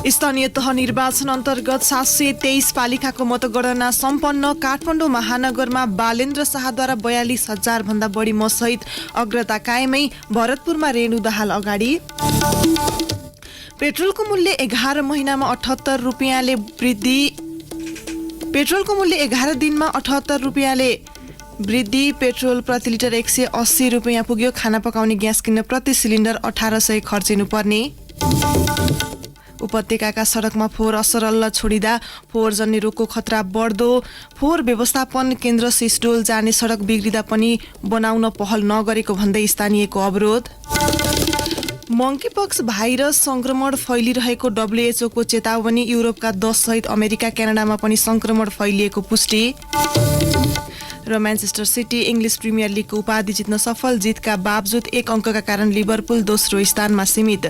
स्थानीय तह निर्वाचन अन्तर्गत 723 पालिकाको मतगणना सम्पन्न। काठमाडौँ महानगरमा बालेन्द्र शाहद्वारा 42,000 भन्दा बढी मतसहित अग्रता कायमै। भरतपुरमा रेणु दाहाल अगाडि। पेट्रोलको मूल्य 11 महिनामा 78 रुपियाँले वृद्धि। पेट्रोलको मूल्य 11 दिनमा 78 रुपियाँले वृद्धि। पेट्रोल प्रति लिटर 180 रुपियाँ पुग्यो। खाना पकाउने ग्यास किन्न प्रति सिलिन्डर 1800 खर्चिनुपर्ने। उपत्यकाका सडकमा फोहोर असरल्ल छोडिँदा फोहोरजन्य रोगको खतरा बढ्दो। फोहोर व्यवस्थापन केन्द्र सिस्डोल जाने सडक बिग्रिँदा पनि बनाउन पहल नगरेको भन्दै स्थानीयको अवरोध। मंकीपक्स भाइरस संक्रमण फैलिरहेको WHO को चेतावनी। युरोपका 10 सहित अमेरिका क्यानाडामा पनि संक्रमण फैलिएको पुष्टि। र म्यान्चेस्टर सिटी इङ्ग्लिस प्रिमियर लिगको उपाधि जित्न सफल। जितका बावजुद 1 अङ्कका कारण लिभरपुल दोस्रो स्थानमा सीमित।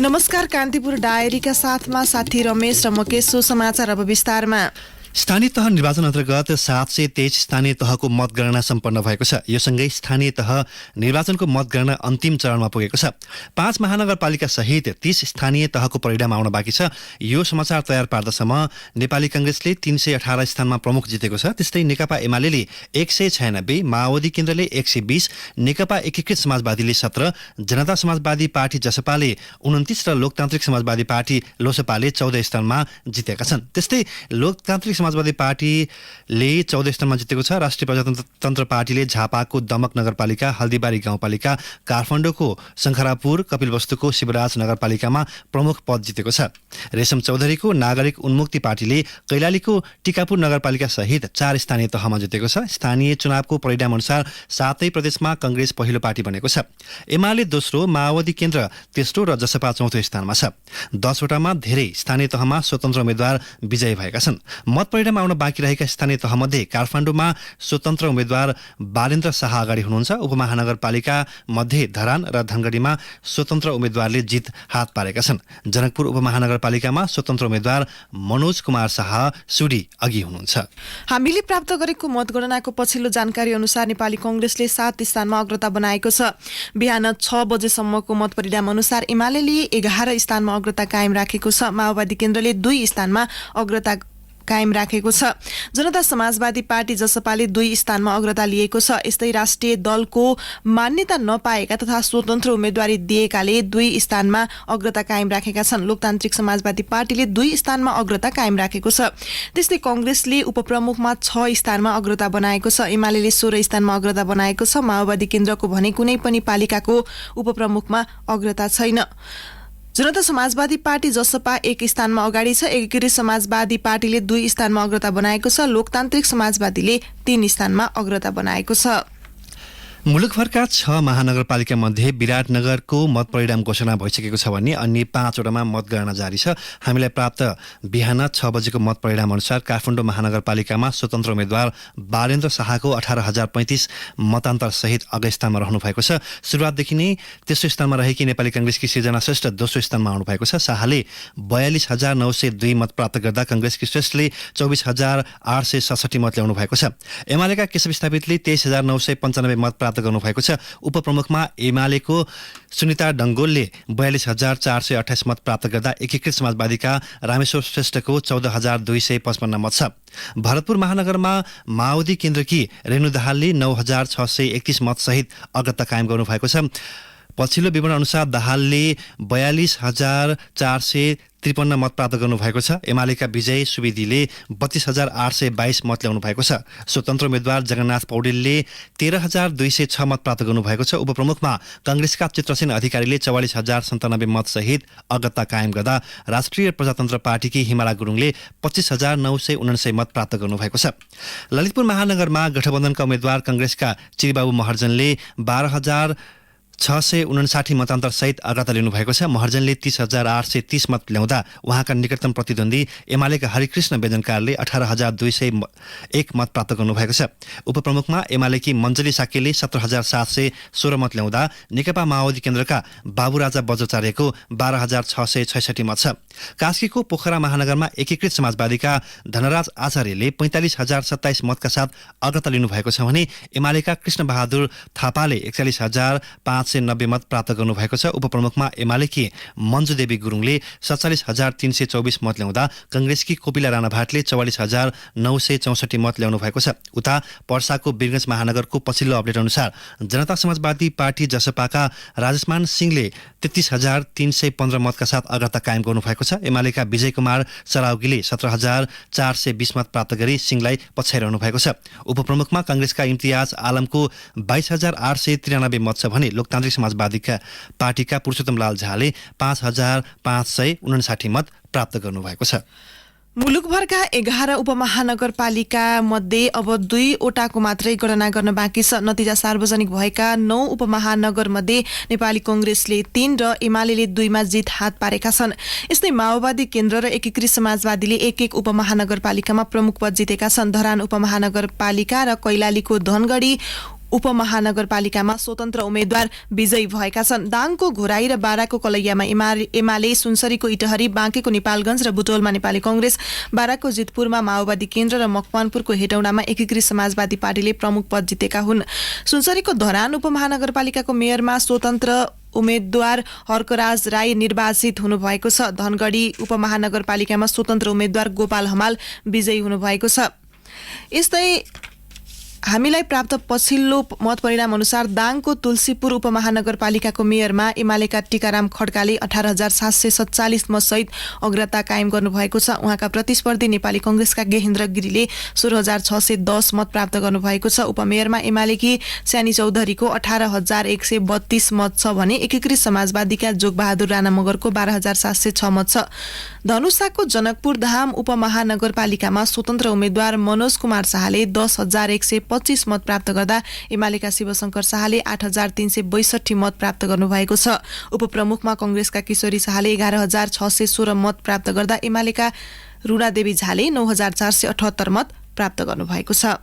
नमस्कार, कान्तिपुर डायरीका साथमा साथी रमेश र मकेश। समाचार अब विस्तारमा। स्थानीय तह निर्वाचन अन्तर्गत 723 स्थानीय तहको मतगणना सम्पन्न भएको छ। यो सँगै स्थानीय तह निर्वाचनको मतगणना अन्तिम चरणमा पुगेको छ। 5 महानगरपालिका सहित 30 स्थानीय तहको परिणाम आउन बाँकी छ। यो समाचार तयार पार्दासम्म नेपाली कांग्रेसले 318 स्थानमा प्रमुख जितेको छ। त्यस्तै नेकपा एमाले 196, माओवादी केन्द्रले 120, नेकपा एकीकृत समाजवादीले 17, जनता समाजवादी पार्टी जसपाले 29 र लोकतान्त्रिक समाजवादी पार्टी लोसपाले 14 स्थानमा जितेका छन्। त्यस्तै लोकतान्त्रिक समाजवादी पार्टीले 14 स्थानमा जितेको छ। राष्ट्रिय प्रजातन्त्र पार्टीले झापाको दमक नगरपालिका, हल्दीबारी गाउँपालिका, काठमाडौँको शङ्खरापुर, कपिलवस्तुको शिवराज नगरपालिकामा प्रमुख पद जितेको छ। रेशम चौधरीको नागरिक उन्मुक्ति पार्टीले कैलालीको टिकापुर नगरपालिका सहित 4 स्थानीय तहमा जितेको छ। स्थानीय चुनावको परिणाम अनुसार 7 प्रदेशमा कांग्रेस पहिलो पार्टी बनेको छ। एमाले दोस्रो, माओवादी केन्द्र तेस्रो र जसपा चौथो स्थानमा छ। 10 वटामा धेरै स्थानीय तहमा स्वतन्त्र उम्मेद्वार विजयी भएका छन्। मत परिणाम आउन बाँकी रहेका स्थानीय तहमध्ये काठमाडौँमा स्वतन्त्र उम्मेद्वार बालेन्द्र शाह अगाडि हुनुहुन्छ। उपमहानगरपालिका मध्ये धरान र धनगढीमा स्वतन्त्र उम्मेद्वारले जित हात पारेका छन्। जनकपुर उपमहानगरपालिकामा स्वतन्त्र उम्मेद्वार मनोज कुमार शाह सुडी अघि हुनुहुन्छ। हामीले प्राप्त गरेको मतगणनाको पछिल्लो जानकारी अनुसार नेपाली कांग्रेसले 7 स्थानमा अग्रता बनाएको छ। बिहान 6 बजेसम्मको मत परिणाम अनुसार एमाले 11 स्थानमा अग्रता कायम राखेको छ। माओवादी केन्द्रले 2 स्थानमा अग्रता कायम राखेको छ। जनता समाजवादी पार्टी जसपाले 2 स्थानमा अग्रता लिएको छ। यस्तै राष्ट्रिय दलको मान्यता नपाएका तथा स्वतन्त्र उम्मेदवारी दिएकाले 2 स्थानमा अग्रता कायम राखेका छन्। लोकतान्त्रिक समाजवादी पार्टीले 2 स्थानमा अग्रता कायम राखेको छ। त्यस्तै कांग्रेसले उपप्रमुखमा 6 स्थानमा अग्रता बनाएको छ। एमाले 16 स्थानमा अग्रता बनाएको छ। माओवादी केन्द्रको भने कुनै पनि पालिकाको उपप्रमुखमा अग्रता छैन। जनता समाजवादी पार्टी जसपा 1 स्थानमा अगाडि छ। एकीकृत समाजवादी पार्टीले 2 स्थानमा अग्रता बनाएको छ। लोकतान्त्रिक समाजवादीले 3 स्थानमा अग्रता बनाएको छ। मुलुकभरका 6 महानगरपालिका मध्ये विराटनगरको मत परिणाम घोषणा भइसकेको छ भने अन्य 5 वटामा मतगणना जारी छ। हामीलाई प्राप्त बिहान 6 बजेको मत परिणाम अनुसार काठमाडौँ महानगरपालिकामा स्वतन्त्र उम्मेद्वार बालेन्द्र शाहको 18,035 मतान्तर सहित अग्रस्थानमा रहनु भएको छ। सुरुवातदेखि नै तेस्रो स्थानमा रहेकी नेपाली कांग्रेसकी सृजना श्रेष्ठ दोस्रो स्थानमा आउनु भएको छ। शाहले 42,902 मत प्राप्त गर्दा कांग्रेसकी श्रेष्ठले 24,867 मत ल्याउनु भएको छ। एमालेका केशव स्थापितले 23,995 मत प्राप्त गर्नुभएको छ। उपप्रमुखमा एमालेको सुनिता डङ्गोलले 42,428 मत प्राप्त गर्दा एकीकृत समाजवादीका रामेश्वर श्रेष्ठको 14,255 मत छ। भरतपुर महानगरमा माओवादी केन्द्रकी रेणु दाहालले 9,631 मत सहित अग्रता कायम गर्नुभएको छ। पछिल्लो विवरण अनुसार दाहालले 42,453 मत प्राप्त गर्नुभएको छ। एमालेका विजय सुवेदीले 32,822 मत ल्याउनु भएको छ। स्वतन्त्र उम्मेद्वार जगन्नाथ पौडेलले 13,206 मत प्राप्त गर्नुभएको छ। उपप्रमुखमा कांग्रेसका चित्रसेन अधिकारीले 44,097 मत सहित अग्रता कायम गर्दा राष्ट्रिय प्रजातन्त्र पार्टीकी हिमाला गुरुङले 25,979 मत प्राप्त गर्नुभएको छ। ललितपुर महानगरमा गठबन्धनका उम्मेद्वार कांग्रेसका चिरबाबु महर्जनले 12,659 मतान्तर सहित अग्रता लिनुभएको छ। महर्जनले 30,830 मत ल्याउँदा उहाँका निकटतम प्रतिद्वन्दी एमालेका हरिकृष्ण बेजनकारले 18,201 मत प्राप्त गर्नुभएको छ। उपप्रमुखमा एमालेकी मञ्जली साकेले 17,716 मत ल्याउँदा नेकपा माओवादी केन्द्रका बाबुराजा बज्राचार्यको 12,666 मत छ। कास्कीको पोखरा महानगरमा एकीकृत समाजवादीका धनराज आचार्यले 45,027 मतका साथ अग्रता लिनुभएको छ भने एमालेका कृष्ण बहादुर थापाले 41,500 590 मत प्राप्त गर्नुभएको छ। उपप्रमुखमा एमालेकी मञ्जुदेवी गुरुङले 47,324 मत ल्याउँदा कांग्रेसकी कोपिला राणा भाटले 44,964 मत ल्याउनु भएको छ। उता पर्साको वीरगञ्ज महानगरको पछिल्लो अपडेट अनुसार जनता समाजवादी पार्टी जसपाका राजेशमान सिंहले 33,315 मतका साथ अग्रता कायम गर्नुभएको छ। एमालेका विजय कुमार चराउगीले 17,420 मत प्राप्त गरी सिंहलाई पछ्याइरहनु भएको छ। उपप्रमुखमा कांग्रेसका इम्तियाज आलमको 22,893 मत छ भने लोकतान्त्रिक समाजवादीका पार्टीका पुरुषोत्तम लाल झाले 5,559 मत प्राप्त गर्नुभएको छ। मुलुकभरका 11 उपमहानगरपालिका मध्ये अब 2वटाको मात्रै गणना गर्न बाँकी छ। नतिजा सार्वजनिक भएका 9 उपमहानगर मध्ये नेपाली कांग्रेसले 3 र एमालेले 2 मा जित हात पारेका छन्। यस्तै माओवादी केन्द्र र एकीकृत समाजवादीले 1 उपमहानगरपालिकामा प्रमुख पद जितेका छन्। धरान उपमहानगरपालिका र कैलालीको धनगढी उपमहानगरपालिकामा स्वतन्त्र उम्मेद्वार विजयी भएका छन्। दाङको घोराई र बाराको कलैयामा एमाले, सुनसरीको इटहरी, बाँकेको नेपालगञ्ज र बुटोलमा नेपाली कांग्रेस, बाराको जितपुरमा माओवादी केन्द्र र मकवानपुरको हेटौडामा एकीकृत समाजवादी पार्टीले प्रमुख पद जितेका हुन्। सुनसरीको धरान उपमहानगरपालिकाको मेयरमा स्वतन्त्र उम्मेद्वार हर्कराज राई निर्वाचित हुनुभएको छ। धनगढी उपमहानगरपालिकामा स्वतन्त्र उम्मेद्वार गोपाल हमाल विजयी हुनुभएको छ। यस्तै हामीलाई प्राप्त पछिल्लो मत परिणाम अनुसार दाङको तुलसीपुर उपमहानगरपालिकाको मेयरमा एमालेका टीकाराम खड्काले 18,747 मतसहित अग्रता कायम गर्नुभएको छ। उहाँका प्रतिस्पर्धी नेपाली कांग्रेसका गेहेन्द्र गिरीले 16,610 मत प्राप्त गर्नुभएको छ। उपमेयरमा एमालेकी स्यानी चौधरीको 18,132 मत छ भने एकीकृत समाजवादीका जोगबहादुर राणा मगरको 12,706 मत छ। धनुषाको जनकपुर धाम उपमहानगरपालिकामा स्वतन्त्र उम्मेद्वार मनोज कुमार शाहले 10,125 मत प्राप्त गर्दा एमालेका शिवशंकर शाहले 8,362 मत प्राप्त गर्नुभएको छ। उपप्रमुखमा कांग्रेसका किशोरी शाहले 11,616 मत प्राप्त गर्दा एमालेका रुणादेवी झाले 9,478 मत प्राप्त गर्नुभएको छ।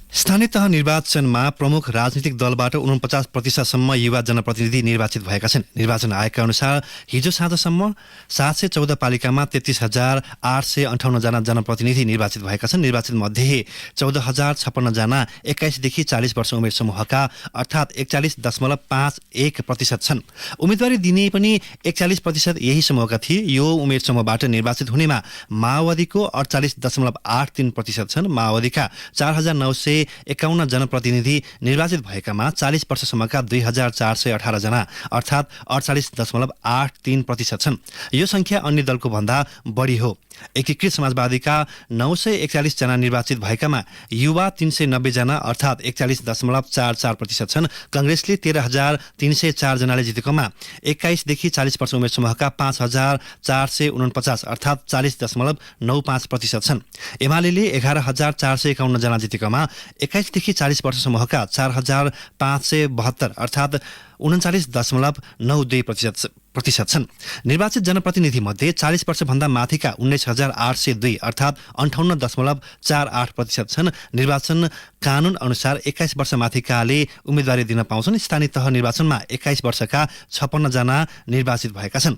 स्थानीय तह निर्वाचनमा प्रमुख राजनीतिक दलबाट 49% युवा जनप्रतिनिधि निर्वाचित भएका छन्। निर्वाचन आयोगका अनुसार हिजो साँझसम्म 714 पालिकामा 33,858 जना जनप्रतिनिधि निर्वाचित भएका छन्। निर्वाचित मध्ये 14,056 जना 21 देखि 40 वर्ष उमेर समूहका अर्थात् 41.51% छन्। उम्मेदवारी दिने पनि 41% यही समूहका थिए। यो उमेर समूहबाट निर्वाचित हुनेमा माओवादीको 48.83% छन्। माओवादीका 4,951 जनप्रतिनिधि निर्वाचित भएकामा 40 वर्षसम्मका 2,418 जना अर्थात् 48.83% छन्। यो संख्या अन्य दलको भन्दा बढी हो। एकीकृत समाजवादीका 941 जना निर्वाचित भएकामा युवा 390 जना अर्थात् 41.44% छन्। कांग्रेसले 13,304 जनाले जितेकोमा 21 देखि 40 वर्ष उमेर समूहका 5,449 अर्थात् 40.95% छन्। एमालेले 11,451 जना जितेकोमा 21 देखि 40 वर्ष समूहका 4,572 अर्थात् 39.92% छन्। निर्वाचित जनप्रतिनिधि मध्ये 40 वर्षभन्दा माथिका 19,802 अर्थात् 58.48% छन्। निर्वाचन कानून अनुसार 21 वर्ष माथिकाले उम्मेदवारी दिन पाउँछन्। स्थानीय तह निर्वाचनमा 21 वर्षका 56 जना निर्वाचित भएका छन्।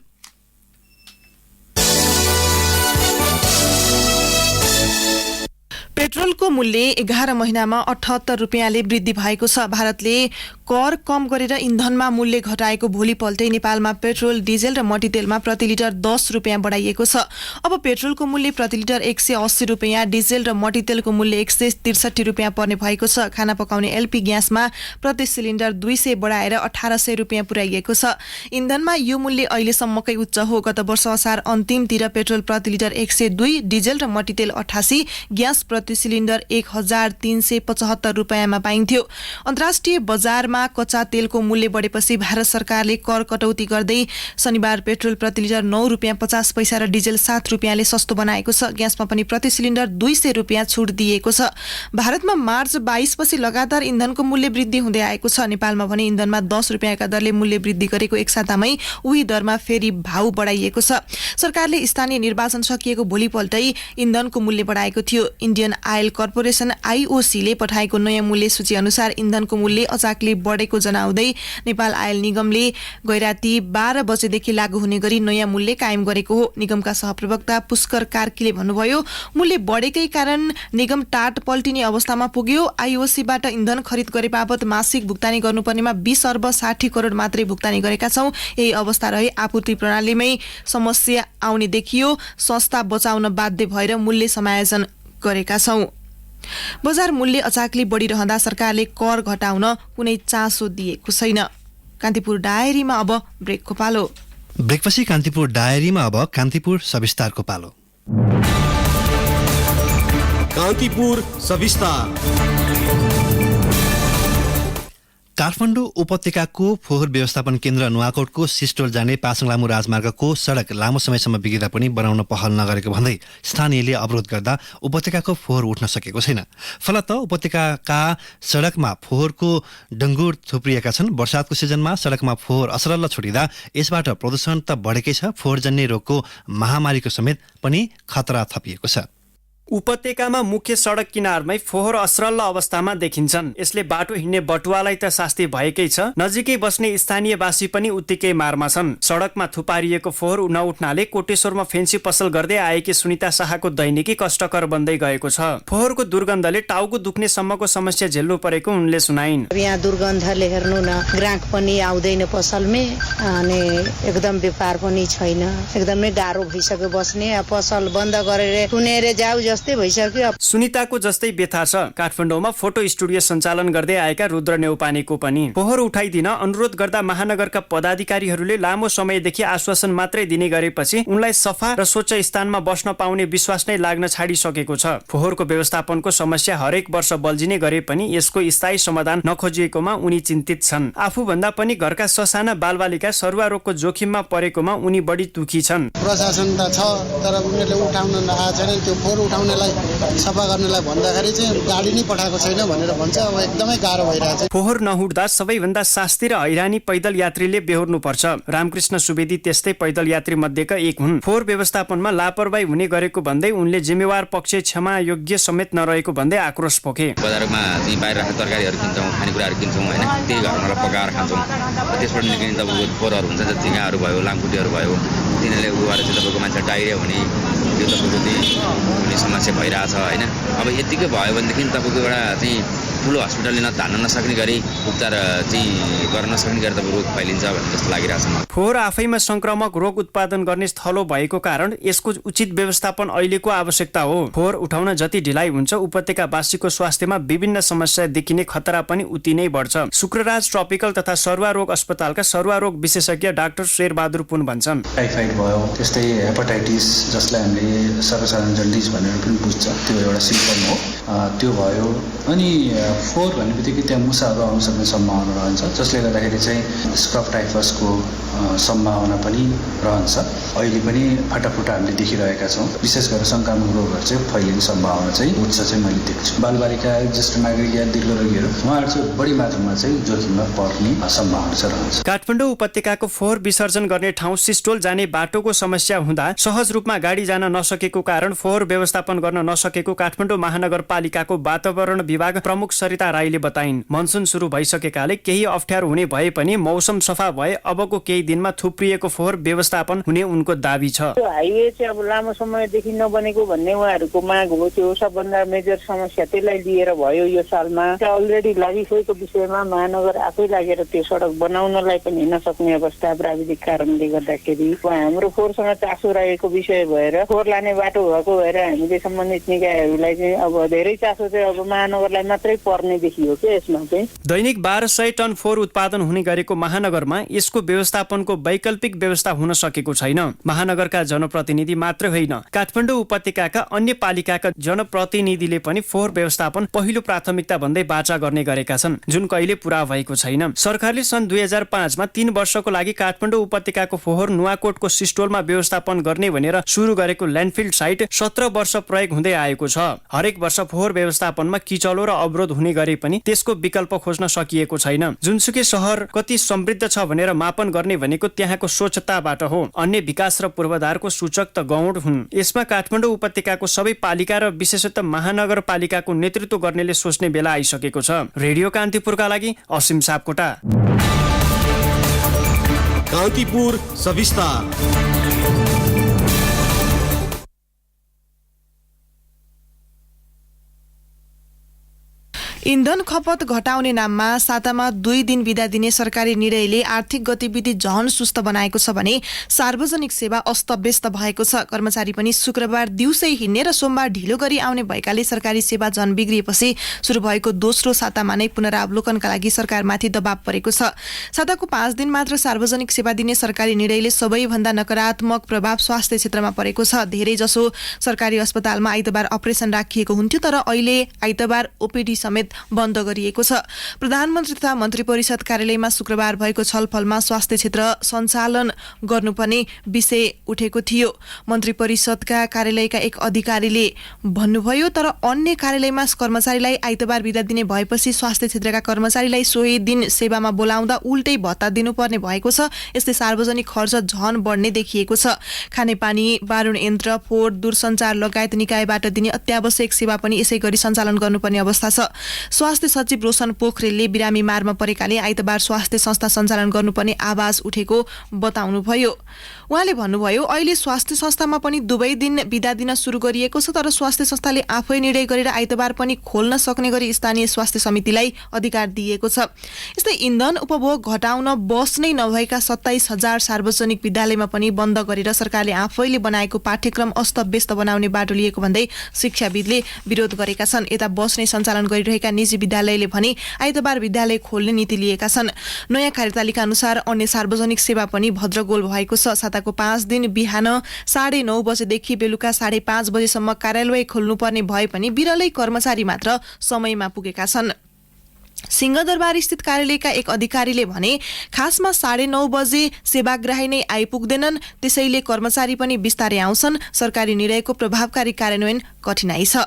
पेट्रोलको मूल्य 11 महिनामा 78 रुपियाँले वृद्धि भएको छ। भारतले कर कम गरेर इन्धनमा मूल्य घटाएको भोलिपल्टै नेपालमा पेट्रोल, डिजेल र मट्टीतेलमा प्रति लिटर 10 रुपियाँ बढाइएको छ। अब पेट्रोलको मूल्य प्रति लिटर 180 रुपियाँ, डिजेल र मट्टीतेलको मूल्य 163 रुपियाँ पर्ने भएको छ। खाना पकाउने एलपी ग्यासमा प्रति सिलिन्डर 200 बढाएर 1800 रुपियाँ पुर्याइएको छ। इन्धनमा यो मूल्य अहिलेसम्मकै उच्च हो। गत वर्ष असार अन्तिमतिर पेट्रोल प्रति लिटर 102, डिजेल र मट्टीतेल 88, ग्यास प्रति सिलिन्डर 1,375 रुपियाँमा पाइन्थ्यो। अन्तर्राष्ट्रिय बजारमा कच्चा तेलको मूल्य बढेपछि भारत सरकारले कर कटौती गर्दै शनिबार पेट्रोल प्रति लिटर 9 रुपियाँ 50 पैसा र डिजेल 7 रुपियाँले सस्तो बनाएको छ। ग्यासमा पनि प्रति सिलिन्डर 200 रुपियाँ छुट दिएको छ। भारतमा मार्च 22 पछि लगातार इन्धनको मूल्य वृद्धि हुँदै आएको छ। नेपालमा भने इन्धनमा 10 रुपियाँका दरले मूल्य वृद्धि गरेको एक सातामै उही दरमा फेरि भाउ बढाइएको छ। सरकारले स्थानीय निर्वाचन सकिएको भोलिपल्टै इन्धनको मूल्य बढाएको थियो। इन्डियन आयल कर्पोरेसन IOC ले पठाएको नयाँ मूल्य सूची अनुसार इन्धनको मूल्य अचाकले बढेको जनाउँदै नेपाल आयल निगमले गैराती 12 बजेदेखि लागू हुने गरी नयाँ मूल्य कायम गरेको हो। निगमका सहप्रवक्ता पुष्कर कार्कीले भन्नुभयो, मूल्य बढेकै कारण निगम टाट पल्टिने अवस्थामा पुग्यो। IOC बाट इन्धन खरिद गरे बापत मासिक भुक्तानी गर्नुपर्नेमा 20 अर्ब 60 करोड मात्रै भुक्तानी गरेका छौं। यही अवस्था रहे आपूर्ति प्रणालीमै समस्या आउने देखियो। संस्था बचाउन बाध्य भएर मूल्य समायोजन गरेका छौं। बजार मूल्य अचाकले बढिरहँदा सरकारले कर घटाउन कुनै चासो दिएको छैन। कान्तिपुर डायरीमा अब ब्रेकको पालो। ब्रेकपछि कान्तिपुर डायरीमा अब कान्तिपुर सविस्तारको पालो। कान्तिपुर सविस्तार। काठमाडौँ उपत्यकाको फोहोर व्यवस्थापन केन्द्र नुवाकोटको सिस्टोल जाने पासाङ लामो राजमार्गको सडक लामो समयसम्म बिग्रिँदा पनि बनाउन पहल नगरेको भन्दै स्थानीयले अवरोध गर्दा उपत्यकाको फोहोर उठ्न सकेको छैन। फलत उपत्यकाका सडकमा फोहोरको डङ्गुर थुप्रिएका छन्। वर्षातको सिजनमा सडकमा फोहोर असरल्ल छुटिँदा यसबाट प्रदूषण त बढेकै छ, फोहोरजन्य रोगको महामारीको समेत पनि खतरा थपिएको छ। उपत्यकामा मुख्य सडक किनारमै फोहोर असरल्ल अवस्थामा देखिन्छन्। यसले बाटो हिँड्ने बटुवालाई त शास्ति भएकै छ, नजिकै बस्ने स्थानीयवासी पनि उत्तिकै मारमा छन्। सडकमा थुपारिएको फोहोर नउठ्नाले कोटेश्वरमा फेन्सी पसल गर्दै आएकी सुनिता शाहको दैनिकी कष्टकर बन्दै गएको छ। फोहोरको दुर्गन्धले टाउको दुख्ने सम्मको समस्या झेल्नु परेको उनले सुनाइन्। यहाँ दुर्गन्धले हेर्नु न, ग्राहक पनि आउँदैन पसलमै अनि एकदम व्यापार पनि छैन। एकदमै गाह्रो भइसक्यो बस्ने। पसल बन्द गरेर सुनेर जाऊ जस्तै भइसक्यो। सुनिताको जस्तै व्यथा छ काठमाडौँमा फोटो स्टुडियो सञ्चालन गर्दै आएका रुद्र नेउपानेको पनि। फोहोर उठाइदिन अनुरोध गर्दा महानगरका पदाधिकारीहरूले लामो समयदेखि आश्वासन मात्रै दिने गरेपछि उनलाई सफा र स्वच्छ स्थानमा बस्न पाउने विश्वास नै लाग्न छाडिसकेको छ। फोहोरको व्यवस्थापनको समस्या हरेक वर्ष बल्झिने गरे पनि यसको स्थायी समाधान नखोजिएकोमा उनी चिन्तित छन्। आफूभन्दा पनि घरका ससाना बालबालिका सरुवा रोगको जोखिममा परेकोमा उनी बढी दुखी छन्। प्रशासन त छ तर उनीहरूले उठाउन नआएको छैन। त्यो फोहोर उठाउनेलाई सफा गर्नेलाई भन्दाखेरि चाहिँ गाडी नै पठाएको छैन भनेर भन्छ। अब एकदमै गाह्रो भइरहेछ। फोहोर नहुँदा सबैभन्दा शास्ति र हैरानी पैदल यात्रीले बेहोर्नु पर्छ। रामकृष्ण सुवेदी त्यस्तै पैदल यात्री मध्येका एक हुन्। फोहोर व्यवस्थापनमा लापरवाही हुने गरेको भन्दै उनले जिम्मेवार पक्ष क्षमा योग्य समेत नरहेको भन्दै आक्रोश पोखे। बजारमा ती बाहिर राखेका तरकारीहरू किन्छौँ, खानेकुराहरू किन्छौँ होइन, त्यही घरमा पकाएर खान्छौँ। त्यसबाट निस्किने तपाईँको फोहोरहरू हुन्छ, झिँगाहरू भयो, लामखुट्टेहरू भयो, तिनीहरूले उ गरेर चाहिँ तपाईँको मान्छे डाइरिया हुने त्यो तपाईँको हुने समस्या भइरहेछ होइन। अब यतिकै भयो भनेदेखि तपाईँको एउटा चाहिँ ठुलो हस्पिटलले धान्न नसक्ने गरी उपचार चाहिँ गर्न नसक्ने गरी तपाईँ रोग फैलिन्छ भन्ने जस्तो लागिरहेछ। फोहोर आफैमा संक्रामक रोग उत्पादन गर्ने स्थलो भएको कारण यसको उचित व्यवस्थापन अहिलेको आवश्यकता हो। फोहोर उठाउन जति ढिलाइ हुन्छ उपत्यकावासीको स्वास्थ्यमा विभिन्न समस्या देखिने खतरा पनि उति नै बढ्छ। शुक्रराज ट्रपिकल तथा सरुवा रोग अस्पतालका सरुवा रोग विशेषज्ञ डाक्टर शेरबहादुर पुन भन्छन्। टाइफाइड भयो, त्यस्तै हेपाटाइटिस जसलाई हामीले सर्वसाधारण जन्डिस भनेर पनि बुझ्छ, त्यो एउटा सिम्पटम हो। त्यो भयो अनि फोहोर भन्ने बित्तिकै त्यहाँ मुसाहरू आउन सक्ने सम्भावना रहन्छ, जसले गर्दाखेरि चाहिँ स्क्रब टाइफसको सम्भावना पनि रहन्छ। अहिले पनि फाटाफुटा हामीले देखिरहेका छौँ। विशेष गरेर संक्रामक रोगहरू चाहिँ फैलिने सम्भावना चाहिँ उच्च चाहिँ मैले देख्छु। बालबालिका, ज्येष्ठ नागरिक या दीर्घरोगीहरू उहाँहरू चाहिँ बढी मात्रामा चाहिँ जोखिममा पर्ने सम्भावना चाहिँ रहन्छ। काठमाडौँ उपत्यकाको फोहोर विसर्जन गर्ने ठाउँ सिस्टोल जाने बाटोको समस्या हुँदा सहज रूपमा गाडी जान नसकेको कारण फोहोर व्यवस्थापन गर्न नसकेको काठमाडौँ महानगरपालिकाको वातावरण विभाग प्रमुख सरिता राईले बताइन्। मनसुन सुरु भइसकेकाले केही अप्ठ्यारो हुने भए पनि मौसम सफा भए अबको केही दिनमा थुप्रिएको फोहोर व्यवस्थापन हुने उनको दावी छ। त्यो हाइवे चाहिँ अब लामो समयदेखि नबनेको भन्ने उहाँहरूको माग हो। त्यो सबभन्दा मेजर समस्या त्यसलाई लिएर भयो यो सालमा। अलरेडी लागिसकेको विषयमा महानगर आफै लागेर त्यो सडक बनाउनलाई पनि हिँड्न सक्ने अवस्था प्राविधिक कारणले गर्दाखेरि हाम्रो फोहोरसँग चासो रहेको विषय भएर फोहोर लाने बाटो भएको भएर हामीले सम्बन्धित निकायहरूलाई चाहिँ अब धेरै चासो चाहिँ अब महानगरलाई मात्रै पर्ने देखियो के यसमा चाहिँ। दैनिक 1200 टन फोहोर उत्पादन हुने गरेको महानगरमा यसको व्यवस्थापनको वैकल्पिक व्यवस्था हुन सकेको छैन। महानगरका जनप्रतिनिधि मात्र होइन, काठमाडौँ उपत्यकाका अन्य पालिकाका जनप्रतिनिधिले पनि फोहोर व्यवस्थापन पहिलो प्राथमिकता भन्दै बाचा गर्ने गरेका छन्, जुन कहिले पूरा भएको छैन। सरकारले सन् 2005 मा 3 वर्षको लागि काठमाडौँ उपत्यकाको फोहोर नुवाकोटको सिस्टोलमा व्यवस्थापन गर्ने भनेर सुरु गरेको ल्यान्डफिल साइट 17 वर्ष प्रयोग हुँदै आएको छ। हरेक वर्ष फोहोर व्यवस्थापनमा किचलो र अवरोध हुने गरे पनि त्यसको विकल्प खोज्न सकिएको छैन। जुनसुकै सहर कति समृद्ध छ भनेर मापन गर्ने भनेको त्यहाँको स्वच्छताबाट हो। अन्य विकास र पूर्वाधारको सूचक त गौड हुन्। यसमा काठमाडौँ उपत्यकाको सबै पालिका र विशेषतः महानगरपालिकाको नेतृत्व गर्नेले सोच्ने बेला आइसकेको छ। रेडियो कान्तिपुरका लागि असीम सापकोटा। कान्तिपुर सविस्तार। इन्धन खपत घटाउने नाममा सातामा 2 दिन बिदा दिने सरकारी निर्णयले आर्थिक गतिविधि झन सुस्त बनाएको छ भने सार्वजनिक सेवा अस्तव्यस्त भएको छ। कर्मचारी पनि शुक्रबार दिउँसै हिँड्ने र सोमबार ढिलो गरी आउने भएकाले सरकारी सेवा झन बिग्रिएपछि सुरु भएको दोस्रो सातामा नै पुनरावलोकनका लागि सरकारमाथि दबाव परेको छ। साताको 5 दिन मात्र सार्वजनिक सेवा दिने सरकारी निर्णयले सबैभन्दा नकारात्मक प्रभाव स्वास्थ्य क्षेत्रमा परेको छ। धेरै जसो सरकारी अस्पतालमा आइतबार अपरेसन राखिएको हुन्थ्यो, तर अहिले आइतबार ओपीडी समेत बन्द गरिएको छ। प्रधानमन्त्री तथा मन्त्री परिषद कार्यालयमा शुक्रबार भएको छलफलमा स्वास्थ्य क्षेत्र सञ्चालन गर्नुपर्ने विषय उठेको थियो। मन्त्री परिषदका कार्यालयका एक अधिकारीले भन्नुभयो, तर अन्य कार्यालयमा कर्मचारीलाई आइतबार बिदा दिने भएपछि स्वास्थ्य क्षेत्रका कर्मचारीलाई सोही दिन सेवामा बोलाउँदा उल्टै भत्ता दिनुपर्ने भएको छ। यसले सार्वजनिक खर्च झन बढ्ने देखिएको छ। खानेपानी, बारुण यन्त्र, फोहोर, दूरसञ्चार लगायत निकायबाट दिने अत्यावश्यक सेवा पनि यसै गरी सञ्चालन गर्नुपर्ने अवस्था छ। स्वास्थ्य सचिव रोशन पोखरेलले बिरामी मारमा परेकाले आइतबार स्वास्थ्य संस्था सञ्चालन गर्नुपर्ने आवाज उठेको बताउनुभयो। उहाँले भन्नुभयो, अहिले स्वास्थ्य संस्थामा पनि 2 दिन बिदा दिन सुरु गरिएको छ, तर स्वास्थ्य संस्थाले आफै निर्णय गरेर आइतबार पनि खोल्न सक्ने गरी स्थानीय स्वास्थ्य समितिलाई अधिकार दिएको छ। यस्तै इन्धन उपभोग घटाउन बस नै नभएका 27,000 सार्वजनिक विद्यालयमा पनि बन्द गरेर सरकारले आफैले बनाएको पाठ्यक्रम अस्तव्यस्त बनाउने बाटो लिएको भन्दै शिक्षाविदले विरोध गरेका छन्। यता बस नै सञ्चालन गरिरहेका निजी विद्यालयले भने आइतबार विद्यालय खोल्ने नीति लिएका छन्। नयाँ कार्यतालिका अनुसार अन्य सार्वजनिक सेवा पनि भद्रगोल भएको छ। साताको 5 दिन बिहान 9:30 बजेदेखि बेलुका 5:30 बजेसम्म कार्यालय खोल्नुपर्ने भए पनि बिरलै कर्मचारी मात्र समयमा पुगेका छन्। सिंहदरबार स्थित कार्यालयका एक अधिकारीले भने, खासमा 9:30 बजे सेवाग्राही नै आइपुग्दैनन्, त्यसैले कर्मचारी पनि बिस्तारै आउँछन्। सरकारी निर्णयको प्रभावकारी कार्यान्वयन कठिनाई छ।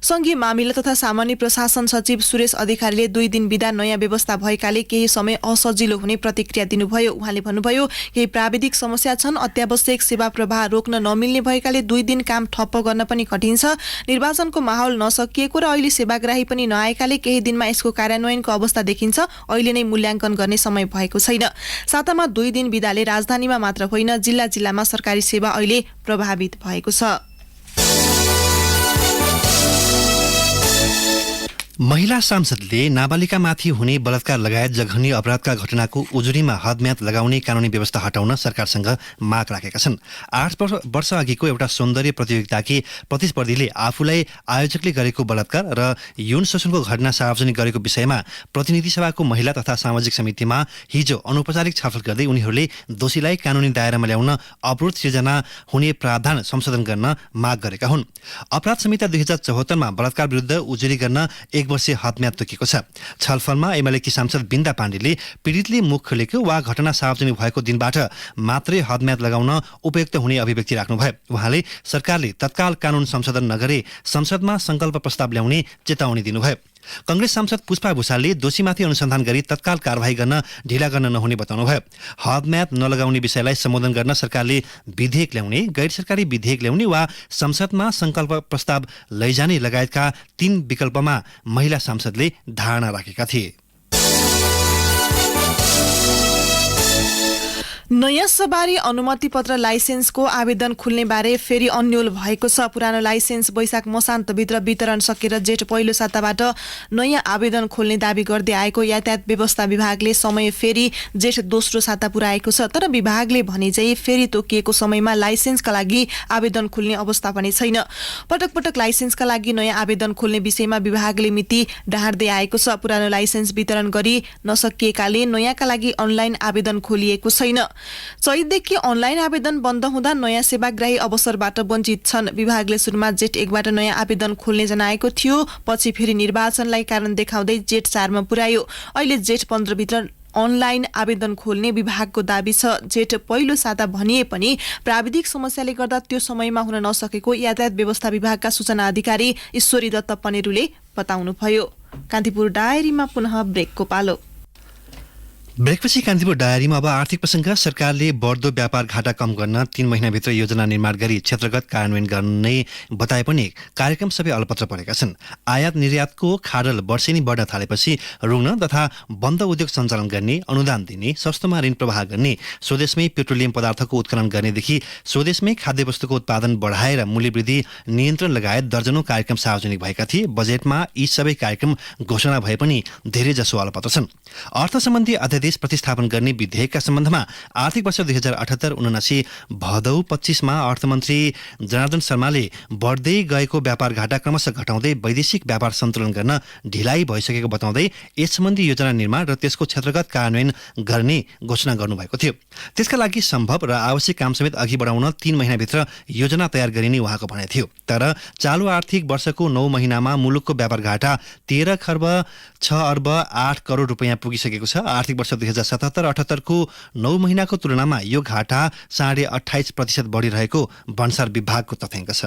संघीय मामिला तथा सामान्य प्रशासन सचिव सुरेश अधिकारीले 2 दिन बिदा नयाँ व्यवस्था भएकाले केही समय असजिलो हुने प्रतिक्रिया दिनुभयो। उहाँले भन्नुभयो, केही प्राविधिक समस्या छन्, अत्यावश्यक सेवा प्रवाह रोक्न नमिल्ने भएकाले 2 दिन काम ठप्प गर्न पनि कठिन छ। निर्वाचनको माहौल नसकिएको र अहिले सेवाग्राही पनि नआएकाले केही दिनमा यसको कार्यान्वयनको अवस्था देखिन्छ। अहिले नै मूल्याङ्कन गर्ने समय भएको छैन। सातामा 2 दिन बिदाले राजधानीमा मात्र होइन, जिल्ला जिल्लामा सरकारी सेवा अहिले प्रभावित भएको छ। महिला सांसदले नाबालिकामाथि हुने बलात्कार लगायत जघन्य अपराधका घटनाको उजुरीमा हदम्याद लगाउने कानुनी व्यवस्था हटाउन सरकारसँग माग राखेका छन्। 8 वर्ष अघिको एउटा सौन्दर्य प्रतियोगिताकी प्रतिस्पर्धीले आफूलाई आयोजकले गरेको बलात्कार र यौन शोषणको घटना सार्वजनिक गरेको विषयमा प्रतिनिधि सभाको महिला तथा सामाजिक समितिमा हिजो अनौपचारिक छलफल गर्दै उनीहरूले दोषीलाई कानुनी दायरामा ल्याउन अवरोध सिर्जना हुने प्रावधान संशोधन गर्न माग गरेका हुन्। अपराध संहिता 2074 मा बलात्कार विरुद्ध उजुरी गर्न 1 वर्षीय हदम्याद तोकिएको छ। छलफलमा एमालेकी सांसद बिन्दा पाण्डेले पीडितले मुख खोलेको वा घटना सार्वजनिक भएको दिनबाट मात्रै हदम्याद लगाउन उपयुक्त हुने अभिव्यक्ति राख्नुभयो। उहाँले सरकारले तत्काल कानून संशोधन नगरे संसदमा संकल्प प्रस्ताव ल्याउने चेतावनी दिनुभयो। कंग्रेस सांसद पुष्पा भूषालले दोषीमाथि अनुसन्धान गरी तत्काल कारवाही गर्न ढिला गर्न नहुने बताउनुभयो। हदम्याद नलगाउने विषयलाई सम्बोधन गर्न सरकारले विधेयक ल्याउने, गैर सरकारी विधेयक ल्याउने वा संसदमा संकल्प प्रस्ताव लैजाने लगायतका 3 विकल्पमा महिला सांसदले धारणा राखेका थिए। नयाँ सवारी अनुमति पत्र लाइसेन्सको आवेदन खुल्ने बारे फेरि अन्यल भएको छ। पुरानो लाइसेन्स वैशाख मसान्तभित्र वितरण सकेर जेठ पहिलो साताबाट नयाँ आवेदन खोल्ने दावी गर्दै आएको यातायात व्यवस्था विभागले समय फेरि जेठ दोस्रो साता पुर्याएको छ। तर विभागले भने चाहिँ फेरि तोकिएको समयमा लाइसेन्सका लागि आवेदन खुल्ने अवस्था पनि छैन। पटक पटक लाइसेन्सका लागि नयाँ आवेदन खोल्ने विषयमा विभागले मिति ढाड्दै आएको छ। पुरानो लाइसेन्स वितरण गरी नसकिएकाले नयाँका लागि अनलाइन आवेदन खोलिएको छैन। चैतदेखि अनलाइन आवेदन बन्द हुँदा नयाँ सेवाग्राही अवसरबाट वञ्चित छन्। विभागले सुरुमा जेठ 1 बाट नयाँ आवेदन खोल्ने जनाएको थियो, पछि फेरि निर्वाचनलाई कारण देखाउँदै जेठ 4 मा पुर्यायो। अहिले जेठ 15 भित्र अनलाइन आवेदन खोल्ने विभागको दाबी छ। जेठ पहिलो साता भनिए पनि प्राविधिक समस्याले गर्दा त्यो समयमा हुन नसकेको यातायात व्यवस्था विभागका सूचना अधिकारी ईश्वरी दत्त पनेरुले बताउनुभयो। कान्तिपुर डायरीमा पुनः ब्रेकको पालो। ब्रेकपछि कान्तिपुर डायरीमा अब आर्थिक प्रसङ्ग। सरकारले बढ्दो व्यापार घाटा कम गर्न 3 महिनाभित्र योजना निर्माण गरी क्षेत्रगत कार्यान्वयन गर्ने बताए पनि कार्यक्रम सबै अलपत्र परेका छन्। आयात निर्यातको खाडल वर्षेनी बढ्न थालेपछि रुग्न तथा बन्द उद्योग सञ्चालन गर्ने, अनुदान दिने, सस्तोमा ऋण प्रवाह गर्ने, स्वदेशमै पेट्रोलियम पदार्थको उत्खनन गर्नेदेखि स्वदेशमै खाद्यवस्तुको उत्पादन बढाएर मूल्यवृद्धि नियन्त्रण लगायत दर्जनौं कार्यक्रम सार्वजनिक भएका थिए। बजेटमा यी सबै कार्यक्रम घोषणा भए पनि धेरैजसो अलपत्र छन्। अर्थ सम्बन्धी अध्यादेश प्रतिस्थापन गर्ने विधेयकका सम्बन्धमा आर्थिक वर्ष 2078-79 भदौ 25 मा अर्थमन्त्री जनार्दन शर्माले बढ्दै गएको व्यापार घाटा क्रमशः घटाउँदै वैदेशिक व्यापार सन्तुलन गर्न ढिलाइ भइसकेको बताउँदै यस सम्बन्धी योजना निर्माण र त्यसको क्षेत्रगत कार्यान्वयन गर्ने घोषणा गर्नुभएको थियो। त्यसका लागि सम्भव र आवश्यक काम समेत अघि बढाउन 3 महिनाभित्र योजना तयार गरिने उहाँको भनाइ थियो। तर चालु आर्थिक वर्षको 9 महिनामा मुलुकको व्यापार घाटा 13 खर्ब 6 अर्ब 8 करोड रुपियाँ पुगिसकेको छ। आर्थिक वर्ष 2077-78 को 9 महिनाको तुलनामा यो घाटा 28.5% बढिरहेको भन्सार विभागको तथ्याङ्क छ।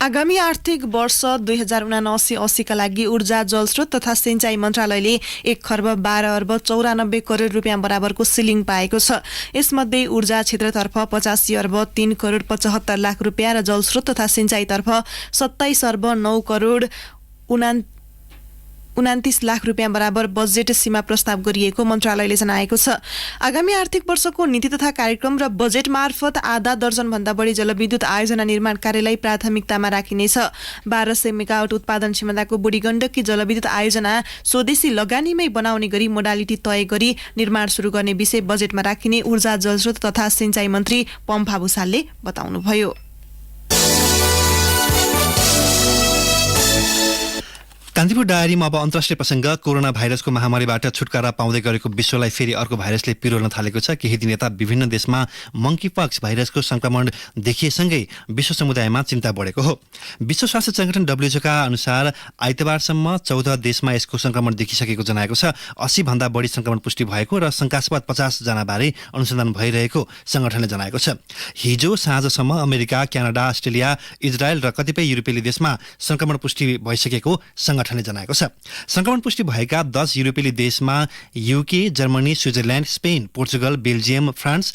आगामी आर्थिक वर्ष 2079-80 का लागि ऊर्जा, जलस्रोत तथा सिंचाई मन्त्रालयले 1 खर्ब 12 अर्ब 94 करोड रुपियाँ बराबरको सिलिङ पाएको छ। यसमध्ये ऊर्जा क्षेत्रतर्फ 85 अर्ब 3 करोड 75 लाख रुपियाँ र जलस्रोत तथा सिंचाईतर्फ 27 अर्ब 9 करोड 29 लाख रुपियाँ बराबर बजेट सीमा प्रस्ताव गरिएको मन्त्रालयले जनाएको छ। आगामी आर्थिक वर्षको नीति तथा कार्यक्रम र बजेट मार्फत आधा दर्जनभन्दा बढी जलविद्युत आयोजना निर्माण कार्यलाई प्राथमिकतामा राखिनेछ। 1200 मेगावाट उत्पादन क्षमताको बुढीगण्डकी जलविद्युत आयोजना स्वदेशी लगानीमै बनाउने गरी मोडालिटी तय गरी निर्माण सुरु गर्ने विषय बजेटमा राखिने ऊर्जा, जलस्रोत तथा सिंचाई मन्त्री पम्फा भूषालले बताउनुभयो। कान्तिपुर डायरीमा अब अन्तर्राष्ट्रिय प्रसङ्ग। कोरोना भाइरसको महामारीबाट छुटकारा पाउँदै गरेको विश्वलाई फेरि अर्को भाइरसले पिरोल्न थालेको छ। केही दिन यता विभिन्न देशमा मंकीपक्स भाइरसको संक्रमण देखिएसँगै विश्व समुदायमा चिन्ता बढेको हो। विश्व स्वास्थ्य संगठन WHO का अनुसार आइतबारसम्म 14 देशमा यसको संक्रमण देखिसकेको जनाएको छ। 80 भन्दा बढी संक्रमण पुष्टि भएको र शंकास्पद 50 जना बारे अनुसन्धान भइरहेको संगठनले जनाएको छ। हिजो साँझसम्म अमेरिका, क्यानाडा, अस्ट्रेलिया, इजरायल र कतिपय युरोपेली देशमा संक्रमण पुष्टि भइसकेको संगठनले जनाएको छ। संक्रमण पुष्टि भएका 10 युरोपेली देशमा UK, Germany, Switzerland, Spain, Portugal, Belgium, France,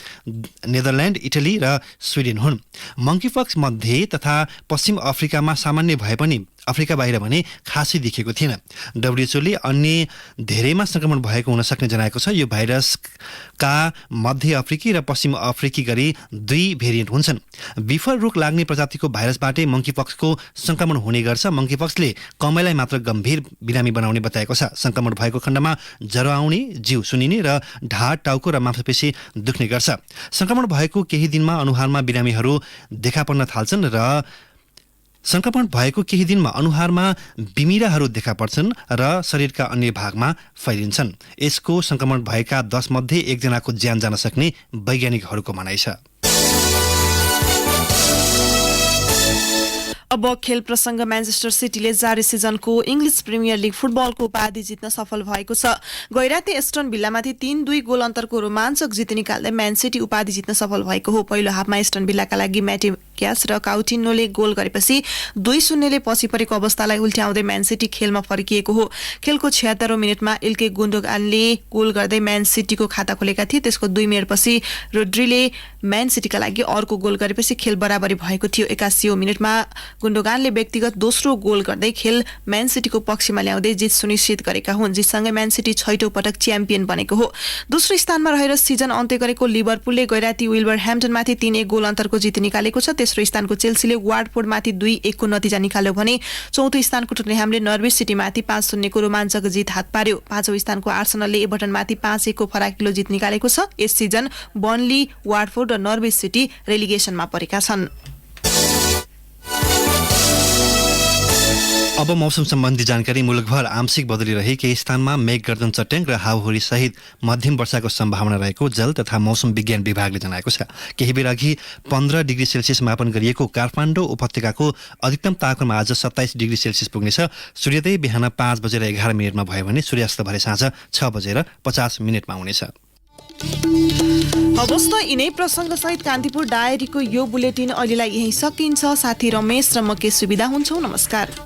Netherlands, Italy र स्विडेन हुन्। मंकीपक्स मध्य तथा पश्चिम अफ्रिकामा सामान्य भए पनि अफ्रिका बाहिर भने खासै देखिएको थिएन। WHO ले अन्य धेरैमा संक्रमण भएको हुन सक्ने जनाएको छ। यो भाइरसका मध्य अफ्रिकी र पश्चिम अफ्रिकी गरी 2 भेरिएन्ट हुन्छन्। बिफर रोग लाग्ने प्रजातिको भाइरसबाटै मंकीपक्सको संक्रमण हुने गर्छ। मंकीपक्सले कमैलाई मात्र गम्भीर बिरामी बनाउने बताएको छ। संक्रमण भएको खण्डमा ज्वरो आउने, जिउ सुनिने र ढाड, टाउको र मांसपेशी दुख्ने गर्छ। संक्रमण भएको केही दिनमा अनुहारमा बिरामीहरू देखा पर्न थाल्छन् र संक्रमण भएको केही दिनमा अनुहारमा बिमिराहरू देखा पर्छन् र शरीरका अन्य भागमा फैलिन्छन्। यसको संक्रमण भएका 10 मध्ये 1 जनाको ज्यान जान सक्ने वैज्ञानिकहरूको भनाइ छ। अब खेल प्रसङ्ग। म्यान्चेस्टर सिटीले जारी सिजनको इङ्ग्लिस प्रिमियर लिग फुटबलको उपाधि जित्न सफल भएको छ। गैराती एस्टन भिल्लामाथि 3-2 गोल अन्तरको रोमाञ्चक जित निकाल्दै म्यान सिटी उपाधि जित्न सफल भएको हो। पहिलो हाफमा एस्टन भिल्लाका लागि म्याटी क्यास र काउटिन्योले गोल गरेपछि 2-0 ले पछि परेको अवस्थालाई उल्ट्याउँदै म्यान सिटी खेलमा फर्किएको हो। खेलको 76औं मिनेटमा इल्के गुन्डोगानले गोल गर्दै म्यान सिटीको खाता खोलेका थिए। त्यसको 2 मिनेटपछि रोड्रीले म्यान सिटीका लागि अर्को गोल गरेपछि खेल बराबरी भएको थियो। 81औं मिनेटमा गुन्डोगानले व्यक्तिगत दोस्रो गोल गर्दै खेल म्यान सिटीको पक्षमा ल्याउँदै जित सुनिश्चित गरेका हुन्। जितसँगै म्यान सिटी 6औं पटक च्याम्पियन बनेको हो। दोस्रो स्थानमा रहेर सिजन अन्त्य गरेको लिभरपुलले गैराती विल्भरह्याम्पटनमाथि 3-1 गोल अन्तरको जित निकालेको छ। तेस्रो स्थानको चेल्सीले वाटफोर्डमाथि 2-1 को नतिजा निकाल्यो भने चौथो स्थानको टोटनह्यामले नर्विच सिटीमाथि 5-0 को रोमाञ्चक जित हात पार्यो। पाँचौं स्थानको आर्सेनलले एभर्टनमाथि 5-1 को फराकिलो जित निकालेको छ। यस सिजन बर्नली, वाटफोर्ड र नर्विच सिटी रेलिगेसनमा परेका छन्। अब मौसम सम्बन्धी जानकारी। मुलुकभर आंशिक बदली रही केही स्थानमा मेघगर्जन चट्याङ र हाउहुरी सहित मध्यम वर्षाको सम्भावना रहेको जल तथा मौसम विज्ञान विभागले जनाएको छ। केही बेर अघि 15 डिग्री सेल्सियस मापन गरिएको काठमाडौँ उपत्यकाको अधिकतम तापक्रम आज 27 डिग्री सेल्सियस पुग्नेछ। सूर्योदय बिहान 5:11 भयो भने सूर्यास्त भरे साँझ 6:50 हुनेछ। हवस् त यिनै प्रसङ्गसहित कान्तिपुर डायरीको यो बुलेटिन अहिलेलाई यही सकिन्छ। साथी रमेश र म के सुविधा हुन्छौँ। नमस्कार।